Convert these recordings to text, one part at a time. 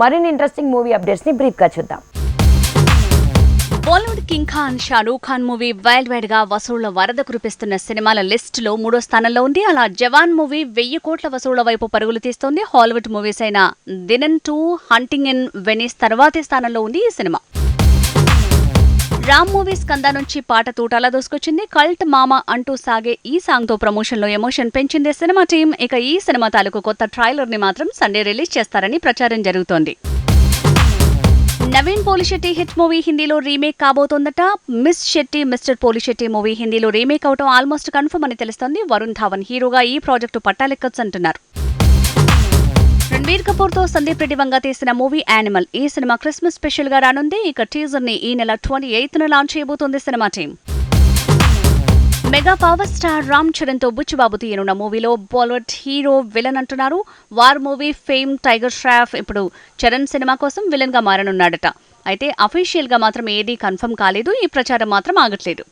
మరిన్ని interesting movie updates ని brief గా చూద్దాం. Bollywood king Khan Shahrukh Khan movie wild wide గా వసూళ్ల వరద కురిపిస్తున్న సినిమాల లిస్ట్ లో 3వ స్థానంలో ఉంది. అలా జవాన్ మూవీ 1000 కోట్ల వసూళ్ల వైపు పరుగులు తీస్తోంది. హాలీవుడ్ మూవీస్ అయిన దినన్ 2, హంటింగ్ ఇన్ వెనిస్ తర్వాతి స్థానంలో ఉంది ఈ సినిమా. రామ్ మూవీ స్కంద నుంచి పాట తూటాలా దూసుకొచ్చింది. కల్ట్ మామా అంటూ సాగే ఈ సాంగ్ తో ప్రమోషన్ లో ఎమోషన్ పెంచింది సినిమా టీం. ఇక ఈ సినిమా తాలూకు కొత్త ట్రైలర్ ని మాత్రం సండే రిలీజ్ చేస్తారని ప్రచారం జరుగుతోంది. నవీన్ పోలిశెట్టి హిట్ మూవీ హిందీలో రీమేక్ కాబోతోందట. Miss Shetty mister Polishetty movie హిందీలో రీమేక్ అవటం ఆల్మోస్ట్ కన్ఫర్మ్ అని తెలుస్తోంది. వరుణ్ ధావన్ హీరోగా ఈ ప్రాజెక్టు పట్టాలెక్కచ్చు అంటున్నారు. రణబీర్ కపూర్ తో సందీప్ రెడ్డి వంగ తీసిన మూవీ యానిమల్. ఈ సినిమా క్రిస్మస్ స్పెషల్ గా రానుంది. ఇక టీజర్ ని ఈ నెల 28న లాంచ్ చేయబోతోంది cinema team. Mega power star Ram Charan తో బుచ్చిబాబు తీయనున్న మూవీలో బాలీవుడ్ హీరో విలన్ అంటున్నారు. War movie fame tiger Shroff ఇప్పుడు చరణ్ సినిమా కోసం విలన్ గా మారనున్నాడట. అయితే అఫీషియల్ గా మాత్రం ఏదీ కన్ఫర్మ్ కాలేదు. ఈ ప్రచారం మాత్రం ఆగట్లేదు.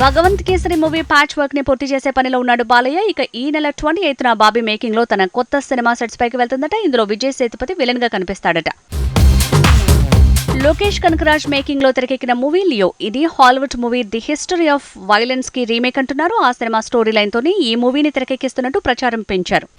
Bhagavanth Kesari movie patch work ని పూర్తి చేసే పనిలో ఉన్నాడు బాలయ్య. ఇక ఈ నెల 28న బాబీ మేకింగ్ లో తన కొత్త సినిమా సెట్స్ పైకి వెళ్తుందట. ఇందులో విజయ్ సేతుపతి విలన్ గా కనిపిస్తాడట. లోకేష్ కనకరాజ్ మేకింగ్ లో తెరకెక్కిన మూవీ లియో. ఇది Hollywood movie the history of violence కి రీమేక్ అంటున్నారు. ఆ సినిమా స్టోరీ లైన్ తోని ఈ మూవీని తెరకెక్కిస్తున్నట్టు ప్రచారం పెంచారు.